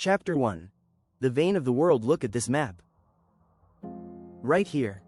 Chapter 1. The vein of the world. Look at this map. Right here.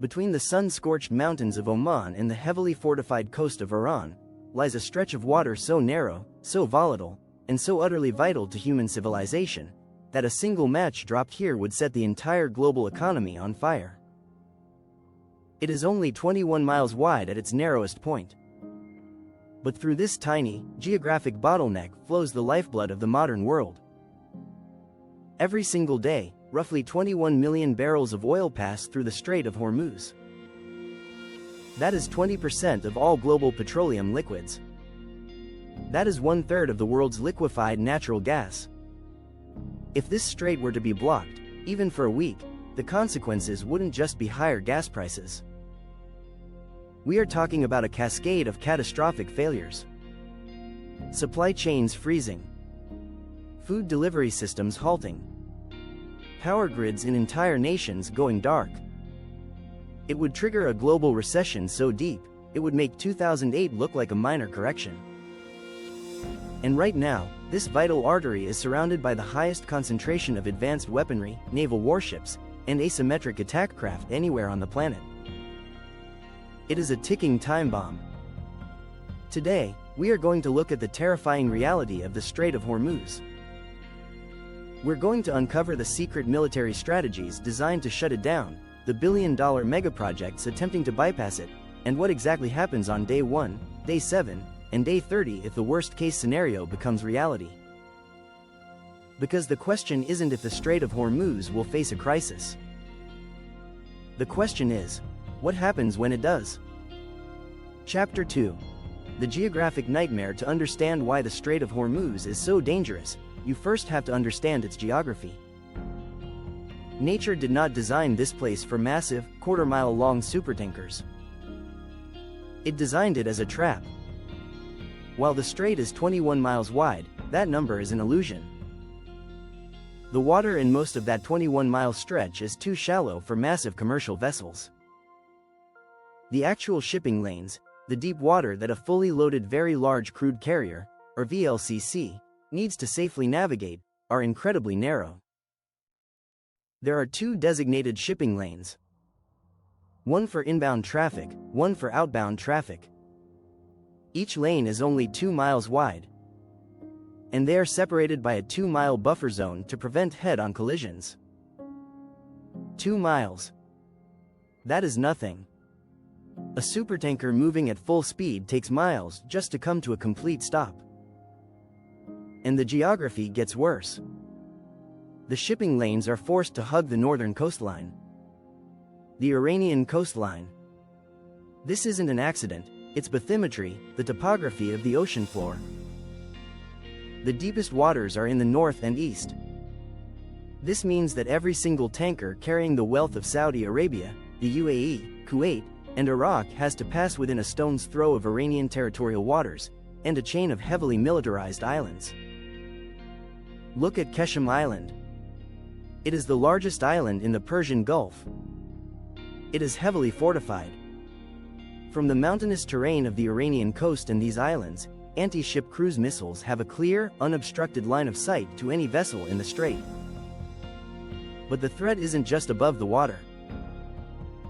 Between the sun-scorched mountains of Oman and the heavily fortified coast of Iran, lies a stretch of water so narrow, so volatile, and so utterly vital to human civilization, that a single match dropped here would set the entire global economy on fire. It is only 21 miles wide at its narrowest point. But through this tiny, geographic bottleneck flows the lifeblood of the modern world. Every single day, roughly 21 million barrels of oil pass through the Strait of Hormuz. That is 20% of all global petroleum liquids. That is 1/3 of the world's liquefied natural gas. If this strait were to be blocked, even for a week, the consequences wouldn't just be higher gas prices. We are talking about a cascade of catastrophic failures. Supply chains freezing. Food delivery systems halting. Power grids in entire nations going dark. It would trigger a global recession so deep, it would make 2008 look like a minor correction. And right now, this vital artery is surrounded by the highest concentration of advanced weaponry, naval warships, and asymmetric attack craft anywhere on the planet. It is a ticking time bomb. Today, we are going to look at the terrifying reality of the Strait of Hormuz. We're going to uncover the secret military strategies designed to shut it down, the billion-dollar megaprojects attempting to bypass it, and what exactly happens on day 1, day 7, and day 30 if the worst-case scenario becomes reality. Because the question isn't if the Strait of Hormuz will face a crisis. The question is, what happens when it does? Chapter 2. The geographic nightmare. To understand why the Strait of Hormuz is so dangerous, you first have to understand its geography. Nature did not design this place for massive, quarter-mile-long supertankers. It designed it as a trap. While the strait is 21 miles wide, that number is an illusion. The water in most of that 21-mile stretch is too shallow for massive commercial vessels. The actual shipping lanes, the deep water that a fully loaded very large crude carrier, or VLCC, needs to safely navigate, are incredibly narrow. There are 2 designated shipping lanes. One for inbound traffic, one for outbound traffic. Each lane is only 2 miles wide. And they are separated by a 2-mile buffer zone to prevent head-on collisions. 2 miles. That is nothing. A supertanker moving at full speed takes miles just to come to a complete stop. And the geography gets worse. The shipping lanes are forced to hug the northern coastline. The Iranian coastline. This isn't an accident, it's bathymetry, the topography of the ocean floor. The deepest waters are in the north and east. This means that every single tanker carrying the wealth of Saudi Arabia, the UAE, Kuwait, and Iraq has to pass within a stone's throw of Iranian territorial waters, and a chain of heavily militarized islands. Look at Qeshm Island. It is the largest island in the Persian Gulf. It is heavily fortified. From the mountainous terrain of the Iranian coast and these islands, anti-ship cruise missiles have a clear, unobstructed line of sight to any vessel in the strait. But the threat isn't just above the water.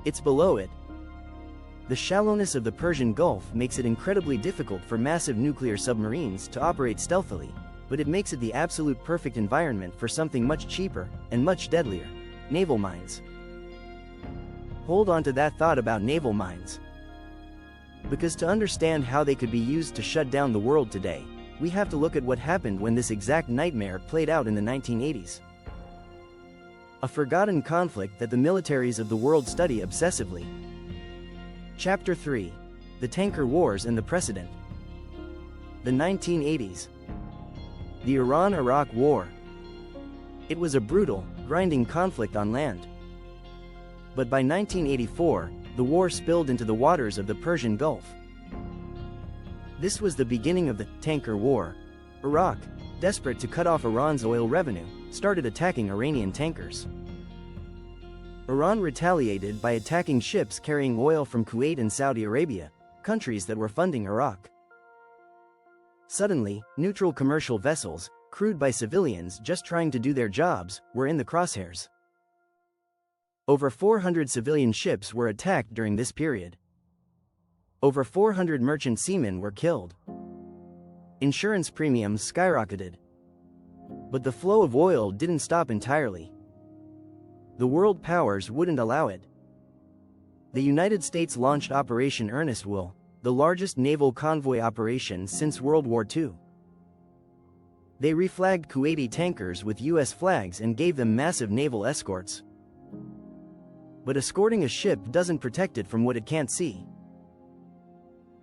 It's below it. The shallowness of the Persian Gulf makes it incredibly difficult for massive nuclear submarines to operate stealthily, but it makes it the absolute perfect environment for something much cheaper, and much deadlier: naval mines. Hold on to that thought about naval mines. Because to understand how they could be used to shut down the world today, we have to look at what happened when this exact nightmare played out in the 1980s. A forgotten conflict that the militaries of the world study obsessively. Chapter 3. The Tanker Wars and the Precedent. The 1980s. The Iran-Iraq War. It was a brutal, grinding conflict on land. But by 1984, the war spilled into the waters of the Persian Gulf. This was the beginning of the Tanker War. Iraq, desperate to cut off Iran's oil revenue, started attacking Iranian tankers. Iran retaliated by attacking ships carrying oil from Kuwait and Saudi Arabia, countries that were funding Iraq. Suddenly, neutral commercial vessels, crewed by civilians just trying to do their jobs, were in the crosshairs. Over 400 civilian ships were attacked during this period. Over 400 merchant seamen were killed. Insurance premiums skyrocketed. But the flow of oil didn't stop entirely. The world powers wouldn't allow it. The United States launched Operation Earnest Will, the largest naval convoy operation since World War II. They reflagged Kuwaiti tankers with U.S. flags and gave them massive naval escorts. But escorting a ship doesn't protect it from what it can't see.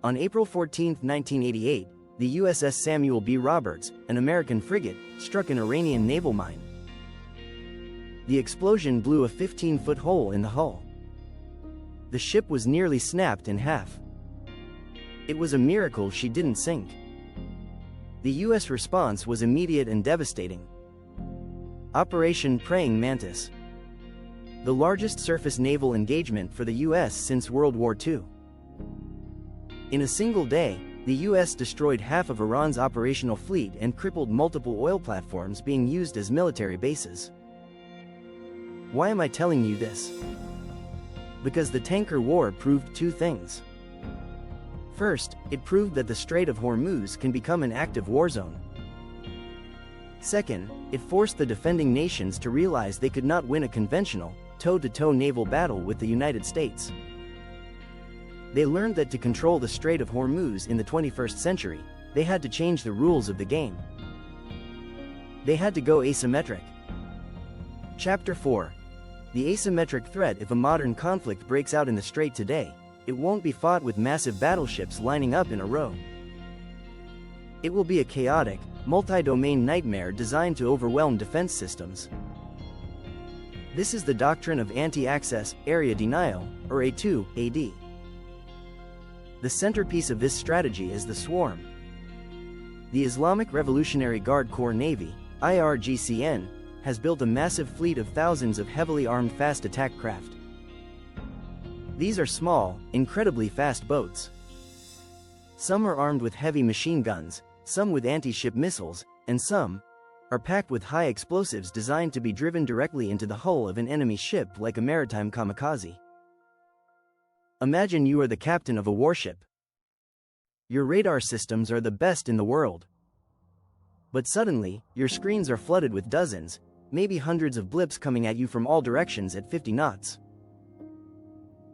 On April 14, 1988, the USS Samuel B. Roberts, an American frigate, struck an Iranian naval mine. The explosion blew a 15-foot hole in the hull. The ship was nearly snapped in half. It was a miracle she didn't sink. The U.S. response was immediate and devastating. Operation Praying Mantis. The largest surface naval engagement for the U.S. since World War II. In a single day, the U.S. destroyed half of Iran's operational fleet and crippled multiple oil platforms being used as military bases. Why am I telling you this? Because the tanker war proved two things. First, it proved that the Strait of Hormuz can become an active war zone. Second, it forced the defending nations to realize they could not win a conventional, toe-to-toe naval battle with the United States. They learned that to control the Strait of Hormuz in the 21st century, they had to change the rules of the game. They had to go asymmetric. Chapter 4. The asymmetric threat. If a modern conflict breaks out in the Strait today, it won't be fought with massive battleships lining up in a row. It will be a chaotic, multi-domain nightmare designed to overwhelm defense systems. This is the doctrine of anti-access, area denial, or A2, AD. The centerpiece of this strategy is the swarm. The Islamic Revolutionary Guard Corps Navy, IRGCN, has built a massive fleet of thousands of heavily armed fast attack craft. These are small, incredibly fast boats. Some are armed with heavy machine guns, some with anti-ship missiles, and some are packed with high explosives designed to be driven directly into the hull of an enemy ship like a maritime kamikaze. Imagine you are the captain of a warship. Your radar systems are the best in the world. But suddenly, your screens are flooded with dozens, maybe hundreds of blips coming at you from all directions at 50 knots.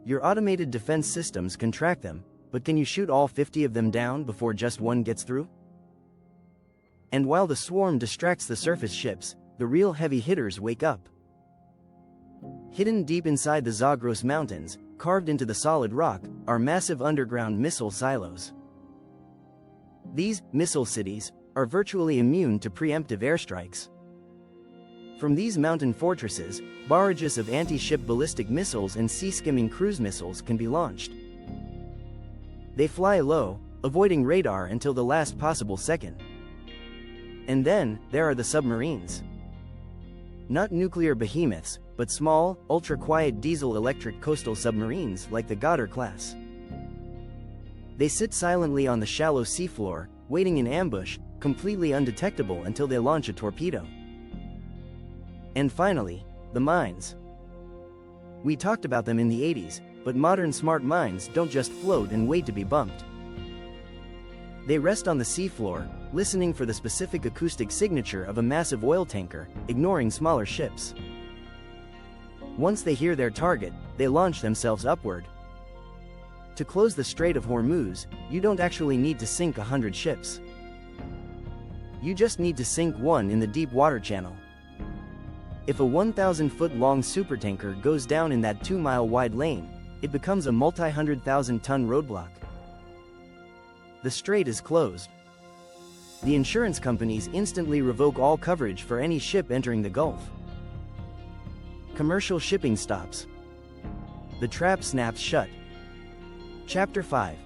Your automated defense systems can track them, but can you shoot all 50 of them down before just one gets through? And while the swarm distracts the surface ships, the real heavy hitters wake up. Hidden deep inside the Zagros Mountains, carved into the solid rock, are massive underground missile silos. These missile cities are virtually immune to preemptive airstrikes. From these mountain fortresses, barrages of anti-ship ballistic missiles and sea-skimming cruise missiles can be launched. They fly low, avoiding radar until the last possible second. And then, there are the submarines. Not nuclear behemoths, but small, ultra-quiet diesel-electric coastal submarines like the Goddard class. They sit silently on the shallow seafloor, waiting in ambush, completely undetectable until they launch a torpedo. And finally, the mines. We talked about them in the 80s, but modern smart mines don't just float and wait to be bumped. They rest on the seafloor, listening for the specific acoustic signature of a massive oil tanker, ignoring smaller ships. Once they hear their target, they launch themselves upward. To close the Strait of Hormuz, you don't actually need to sink 100 ships. You just need to sink one in the deep water channel. If a 1,000-foot-long supertanker goes down in that 2-mile-wide lane, it becomes a multi-100,000-ton roadblock. The strait is closed. The insurance companies instantly revoke all coverage for any ship entering the Gulf. Commercial shipping stops. The trap snaps shut. Chapter 5.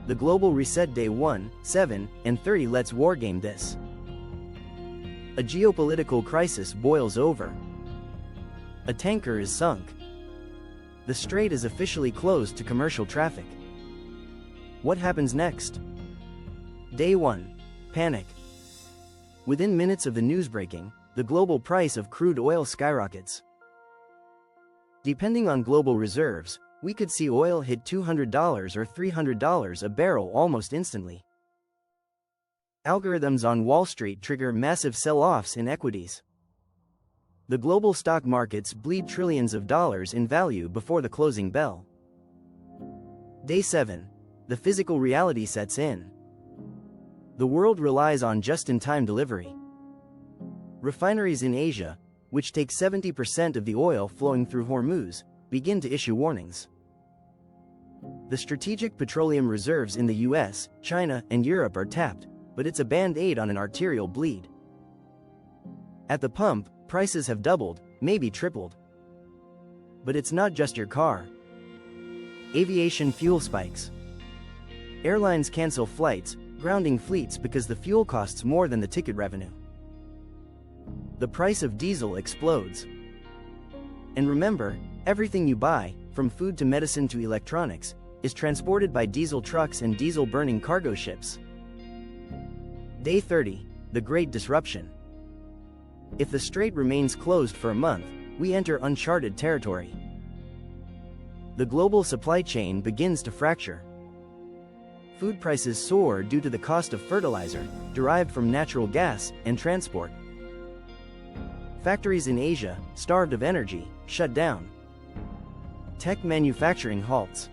The Global Reset. Day 1, 7, and 30. Let's wargame this. A geopolitical crisis boils over. A tanker is sunk. The strait is officially closed to commercial traffic. What happens next? Day 1. Panic. Within minutes of the news breaking, the global price of crude oil skyrockets. Depending on global reserves, we could see oil hit $200 or $300 a barrel almost instantly. Algorithms on Wall Street trigger massive sell-offs in equities. The global stock markets bleed trillions of dollars in value before the closing bell. Day 7. The physical reality sets in. The world relies on just-in-time delivery. Refineries in Asia, which take 70% of the oil flowing through Hormuz, begin to issue warnings. The strategic petroleum reserves in the US, China, and Europe are tapped, but it's a band-aid on an arterial bleed. At the pump, prices have doubled, maybe tripled. But it's not just your car. Aviation fuel spikes. Airlines cancel flights, grounding fleets because the fuel costs more than the ticket revenue. The price of diesel explodes. And remember, everything you buy, from food to medicine to electronics, is transported by diesel trucks and diesel-burning cargo ships. Day 30. The Great Disruption. If the strait remains closed for a month, we enter uncharted territory. The global supply chain begins to fracture. Food prices soar due to the cost of fertilizer, derived from natural gas, and transport. Factories in Asia, starved of energy, shut down. Tech manufacturing halts.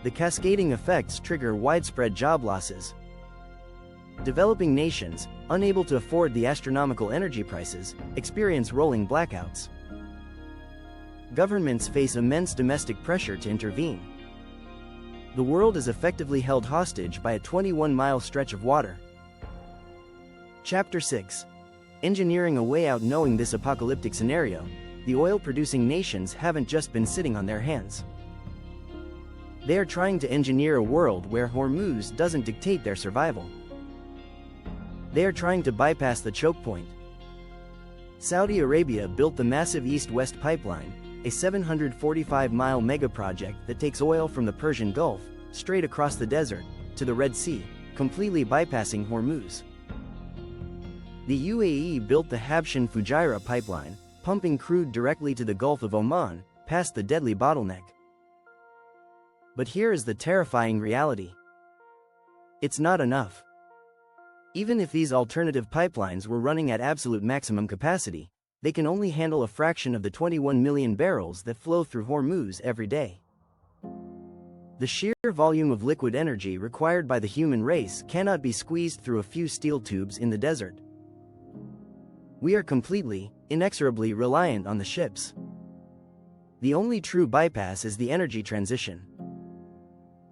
The cascading effects trigger widespread job losses. Developing nations, unable to afford the astronomical energy prices, experience rolling blackouts. Governments face immense domestic pressure to intervene. The world is effectively held hostage by a 21-mile stretch of water. Chapter 6. Engineering a way out. Knowing this apocalyptic scenario, the oil-producing nations haven't just been sitting on their hands. They are trying to engineer a world where Hormuz doesn't dictate their survival. They are trying to bypass the choke point. Saudi Arabia built the massive East-West pipeline, a 745-mile megaproject that takes oil from the Persian Gulf, straight across the desert, to the Red Sea, completely bypassing Hormuz. The UAE built the Habshan-Fujairah pipeline, pumping crude directly to the Gulf of Oman, past the deadly bottleneck. But here is the terrifying reality. It's not enough. Even if these alternative pipelines were running at absolute maximum capacity, they can only handle a fraction of the 21 million barrels that flow through Hormuz every day. The sheer volume of liquid energy required by the human race cannot be squeezed through a few steel tubes in the desert. We are completely, inexorably reliant on the ships. The only true bypass is the energy transition.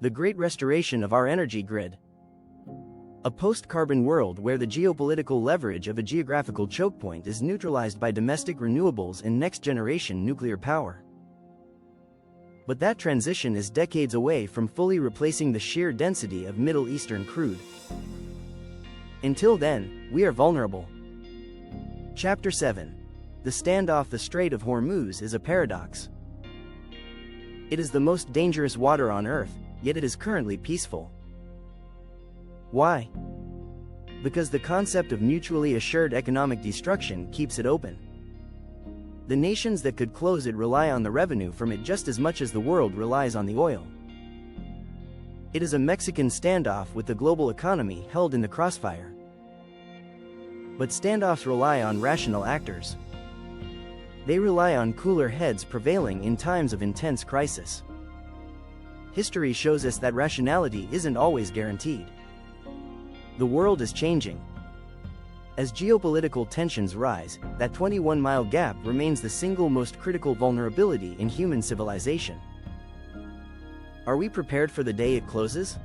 The great restoration of our energy grid. A post-carbon world where the geopolitical leverage of a geographical choke point is neutralized by domestic renewables and next-generation nuclear power. But that transition is decades away from fully replacing the sheer density of Middle Eastern crude. Until then, we are vulnerable. Chapter 7. The standoff. The Strait of Hormuz is a paradox. It is the most dangerous water on Earth, yet it is currently peaceful. Why? Because the concept of mutually assured economic destruction keeps it open. The nations that could close it rely on the revenue from it just as much as the world relies on the oil. It is a Mexican standoff with the global economy held in the crossfire. But standoffs rely on rational actors. They rely on cooler heads prevailing in times of intense crisis. History shows us that rationality isn't always guaranteed. The world is changing. As geopolitical tensions rise, that 21-mile gap remains the single most critical vulnerability in human civilization. Are we prepared for the day it closes?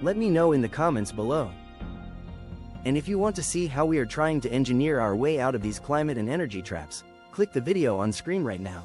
Let me know in the comments below. And if you want to see how we are trying to engineer our way out of these climate and energy traps, click the video on screen right now.